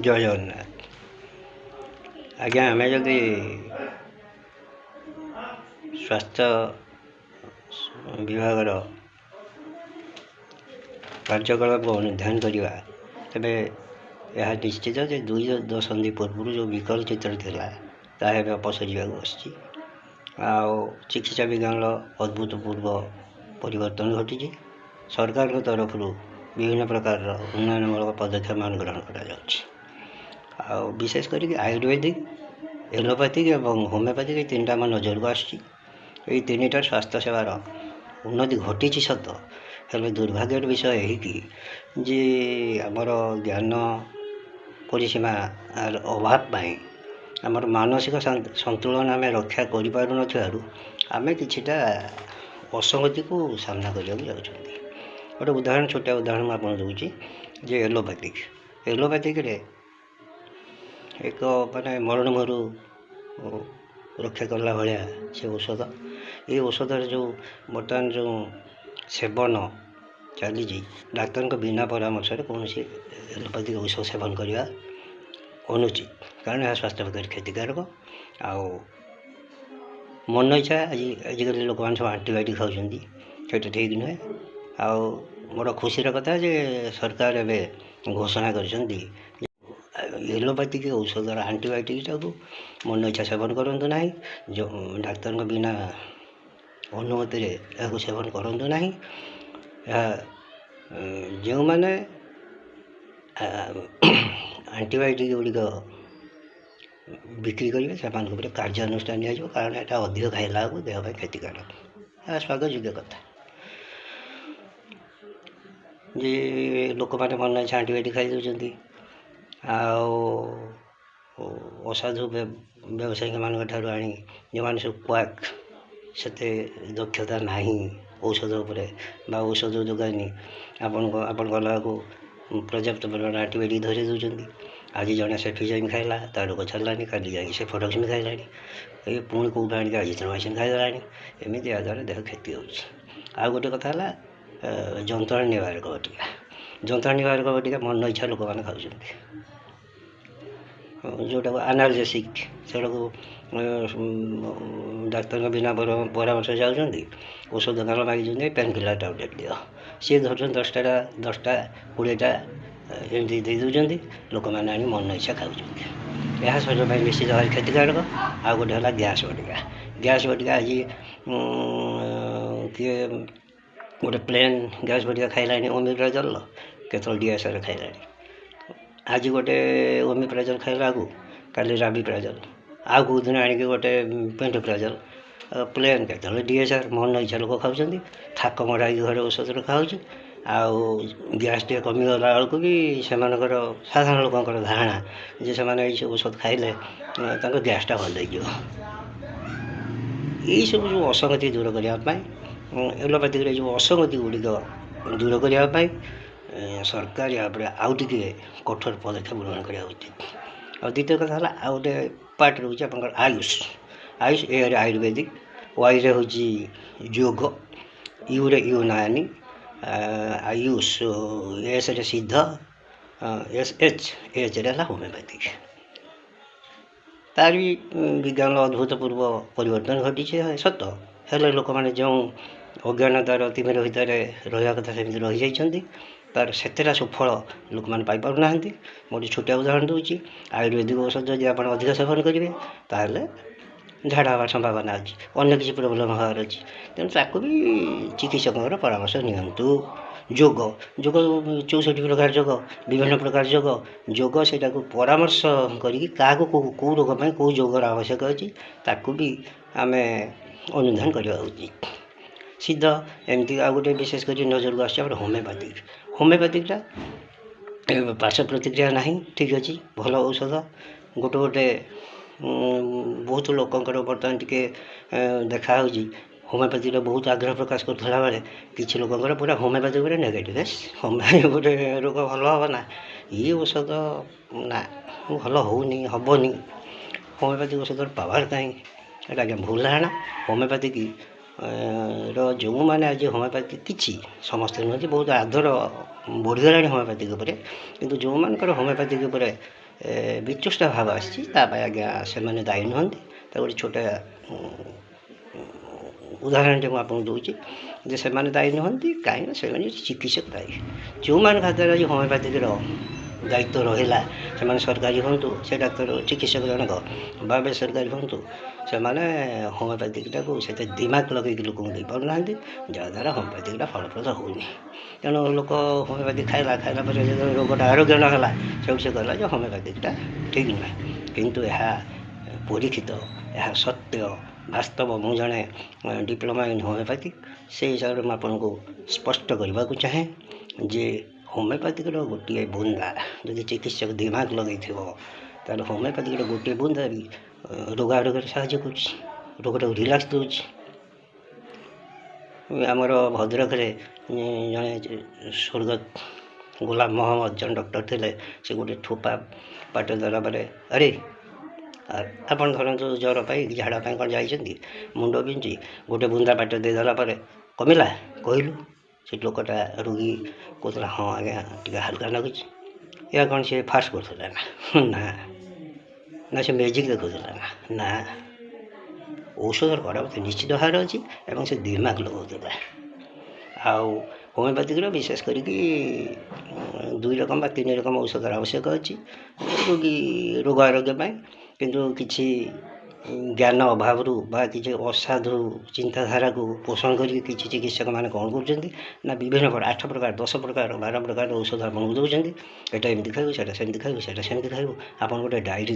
जय जगन्नाथ। आज्ञा आम जदि स्वास्थ्य विभाग कार्यकलाप को अनुधान करवा तेरे यह निश्चित जे 2 दशंधि पूर्व जो विकल चित्र था ताहे अपसर बस चिकित्सा विज्ञान अद्भुतपूर्व परिवर्तन घटी। सरकार तरफ विभिन्न प्रकार उन्नयनमूलक पदक्षेप मान ग्रहण करा विशेष करके आयुर्वेदिक एलोपैथिक और होमियोपैथिक तीनटा आम नजर को आसुच्ची। तीनटा स्वास्थ्य सेवार उन्नति घटी सत हेल्ले दुर्भाग्यर विषय यही कि जे आमर ज्ञान परिसीमा अभाव आमर मानसिक संतुलन आम रक्षा कर आम किछिटा असंगति को सामना करने गोटे उदाहरण छोटा उदाहरण मैं आपको दूसरी जे एलोपैथिक एक माने मरण मरु रक्षा करला भाया से औषध ये औषधर जो बर्तमान जो सेवन चली डाक्तर बिना परामर्श कौन एलोपैथिक औषध सेवन करवा अनुचित कारण यह स्वास्थ्य पक्ष क्षतिकारक। आउ मन इच्छा आजिकल लोक मैंने सब आंटीबायोटिक खाऊँ से ठीक नुहे। आउ मोर खुशीर कथा जे सरकार एवं घोषणा कर एलोपैथिक औषधर आंटीबायोटिक टाक मन इच्छा सेवन करूँ ना जो डाक्तर बिना अनुमति यह सेवन करूँ ना जो मैंने आंटीबायोटिक गुड़िक बिक्री करेंगे से कार्यानुष्ठान दिया कारण यहाँ अधिक खाइला देह क्षतिकारक। यह स्वागत योग्य कथा जे लोक मैंने मन इच्छा आंटीबायोटिक खाई दौरान असाधु व्यवसायी मान ठार आनी जो मैंने सब क्वाक से दक्षता नहीं औषध उपर औषध जोगानी आपण गला को पर्याप्त परिमाण आंटीबायोटिक धरी दौरान आज जड़े सेफिजाइम खाइला ता रोग छाड़ानी काली जा सेफोडक्सिन खाइला ये पुणी कौट आनिक आजिथ्रोमाइसिन खाइदेला एमती या द्वारा देह क्षति हो। गोटे कथा है जंत्रणा निवारक बटिका जंत्रणा निवारक बटिका मन इच्छा लोक मैंने खाऊँ जोटा एनाल्जेसिक से डाक्तर बिना परामर्श जाऊँगी औषध दोकान मागिं पेन किलर टैबलेट दियो सी धर 10टा 20टा एमती दे दौरान लोक मैंने आनी मन इच्छा खाऊँ यह शरीर में निश्चित भाव क्षतिकारक। आ गोटे है गैस बटिका आज किए गोटे प्लेन गैस बटिका खाइलानी ओमिप्राजोल केतल डीएसआर खाइलानी आज गोटे ओमिप्राजोल खाइला आगु काली राबिप्राजोल आ कौ दिन आणिक गोटे पेंटोप्राजोल प्लेन केतल डीएसआर मन इच्छा लोक खाऊँ थाक मरा घर औषध रखा आउ गैस टे कमिगला बेलू भी से साधारण लोकर धारणा जे से औषध खाइले गैसटा भल यही सब जो असंगति दूर करने एलोपैथिक जो असंगति गुड़िक दूर करने सरकार या आउ टे कठोर पदक्षेप ग्रहण करा उचित। और द्वितीय कथा है आउ गोटे पार्ट रोचे आप आयुष आयुष ए आयुर्वेदिक वाई रे हूँ योग यू रे यूनानी आयुष एस रे सिद्ध एच रे होमियोपैथिक तार भी विज्ञान अद्भुतपूर्व परिवर्तन घटी सत हेल्ले लोक मैंने जो अज्ञानतार तिमिर भितर रहा कथा सेमती रही जाइछन्ति तार सेतेटा सुफल लोक मैंने पाइपार ना गोटे छोटिया उदाहरण दूसरी आयुर्वेदिक औषध जब आप अधिक सेवन करेंगे ताहले झाड़ा हमार संभावना अच्छी अन्य किसी प्रोब्लेम हबार अच्छी तेणु ताकू भी चिकित्सकों परामर्श नियंतु। योग योग 64 प्रकार योग विभिन्न प्रकार योग से परामर्श करी क्या कौ रोग में कौ योगर आवश्यक अच्छी ताकू भी आम अनुधान करवा उचित। सिद्ध एमती आ गोटे विशेष कर नजर को आस होमियोपैथिकटा पार्श्व प्रतिक्रिया ना ठीक अच्छे भल औषध गोटे गोटे बहुत लोकंर बर्तमान टी देखा होमियोपैथिक बहुत आग्रह प्रकाश करा बेले किसी लोकंर पूरा होमियोपैथिक नेगेटिव होमियो गोटे रोग भल हम ना ये औषध ना भल होनी हेनी होमियोपैथिक औषध पावर कहीं आज्ञा भूल धारणा होमियोपैथिक जो मैंने आज होमियोपैथिक किसी समस्ते नुहे बहुत आदर बढ़ीगला होमियोपैथिक किंतु जो मान होमियोपैथिक ବିତୃଷ୍ଣା ଭାବ ଆସିଛି ତା ପାଇଁ ଆଜ୍ଞା ସେମାନେ ଦାୟୀ ନୁହନ୍ତି। ତା ଗୋଟେ ଛୋଟ ଉଦାହରଣଟେ ମୁଁ ଆପଣଙ୍କୁ ଦେଉଛି ଯେ ସେମାନେ ଦାୟୀ ନୁହନ୍ତି, କାହିଁକିନା ସେମାନେ ଚିକିତ୍ସକ ଦାୟୀ। ଯେଉଁମାନଙ୍କ ହାତରେ ଆଜି ହୋମିଓପାଥିର ଦାୟିତ୍ୱ ରହିଲା, ସେମାନେ ସରକାରୀ ହୁଅନ୍ତୁ, ସେ ଡାକ୍ତର ଚିକିତ୍ସକ ଜଣକ ବା ବେସରକାରୀ ହୁଅନ୍ତୁ, ସେମାନେ ହୋମିଓପାଥିକଟାକୁ ସେତେ ଦିମାଗ ଲଗେଇକି ଲୋକଙ୍କୁ ଦେଇପାରୁନାହାନ୍ତି, ଯାହାଦ୍ୱାରା ହୋମିଓପାଥିକଟା ଫଳପ୍ରଦ ହେଉନି। ତେଣୁ ଲୋକ ହୋମିଓପାଥି ଖାଇଲା ପରେ ଯେତେବେଳେ ରୋଗଟା ଆରୋଗ୍ୟ ନ ହେଲା, ସେଠୁ ସେ କହିଲା ଯେ ହୋମିଓପାଥିକଟା ଠିକ୍ ନୁହେଁ। କିନ୍ତୁ ଏହା ପରୀକ୍ଷିତ, ଏହା ସତ୍ୟ, ବାସ୍ତବ। ମୁଁ ଜଣେ ଡିପ୍ଲୋମା ଇନ୍ ହୋମିଓପାଥିକ୍, ସେଇ ହିସାବରେ ମୁଁ ଆପଣଙ୍କୁ ସ୍ପଷ୍ଟ କରିବାକୁ ଚାହେଁ ଯେ ହୋମିଓପାଥିକର ଗୋଟିଏ ବୁନ୍ଦା ଯଦି ଚିକିତ୍ସକ ଦିମାଗ ଲଗେଇଥିବ, ତାହେଲେ ହୋମିଓପାଥିକର ଗୋଟିଏ ବୁନ୍ଦା ବି ରୋଗ ଆରୋଗ୍ୟରେ ସାହାଯ୍ୟ କରୁଛି, ରୋଗଟାକୁ ରିଲାକ୍ସ ଦେଉଛି। ଆମର ଭଦ୍ରକରେ ଜଣେ ସ୍ୱର୍ଗତ ଗୁଲାମ ମହମ୍ମଦ ଜଣେ ଡକ୍ଟର ଥିଲେ। ସେ ଗୋଟେ ଠୋପା ପାଟିରେ ଦେଲା ପରେ, ଆରେ ଆପଣ ଧରନ୍ତୁ ଜ୍ୱର ପାଇଁ ଝାଡ଼ା ପାଇଁ କ'ଣ ଯାଇଛନ୍ତି, ମୁଣ୍ଡ ବିନ୍ଧୁଛି, ଗୋଟେ ବୁନ୍ଦା ପାଟିରେ ଦେଇଦେଲା ପରେ କମିଲା କହିଲୁ, ସେ ଲୋକଟା ରୋଗୀ କହୁଥିଲା ହଁ ଆଜ୍ଞା ଟିକେ ହାଲକା ଲାଗୁଛି। ଏହା କ'ଣ ସେ ଫାଷ୍ଟ କରୁଥିଲା ନା ନା ସେ ମ୍ୟାଜିକ୍ ଦେଖାଉଥିଲା ନା ଔଷଧର କରାମତି ନିଶ୍ଚିତ ଭାବରେ ଅଛି ଏବଂ ସେ ଦିମାଗ ଲଗାଉଥିଲା। ଆଉ ହୋମିଓପାଥିକର ବିଶେଷ କରିକି 2 ରକମ ବା 3 ରକମ ଔଷଧର ଆବଶ୍ୟକ ଅଛି ରୋଗ ଆରୋଗ୍ୟ ପାଇଁ। କିନ୍ତୁ କିଛି ଜ୍ଞାନ ଅଭାବରୁ ବା କିଛି ଅସାଧୁ ଚିନ୍ତାଧାରାକୁ ପୋଷଣ କରିକି କିଛି ଚିକିତ୍ସକମାନେ କ'ଣ କରୁଛନ୍ତି ନା ବିଭିନ୍ନ ପ୍ରକାର 8 ପ୍ରକାର 10 ପ୍ରକାର 12 ପ୍ରକାର ଔଷଧ ଆପଣଙ୍କୁ ଦେଉଛନ୍ତି। ଏଇଟା ଏମିତି ଖାଇବୁ, ସେଇଟା ସେମିତି ଖାଇବୁ, ସେଇଟା ସେମିତି ଖାଇବୁ। ଆପଣ ଗୋଟେ ଡାଏରୀ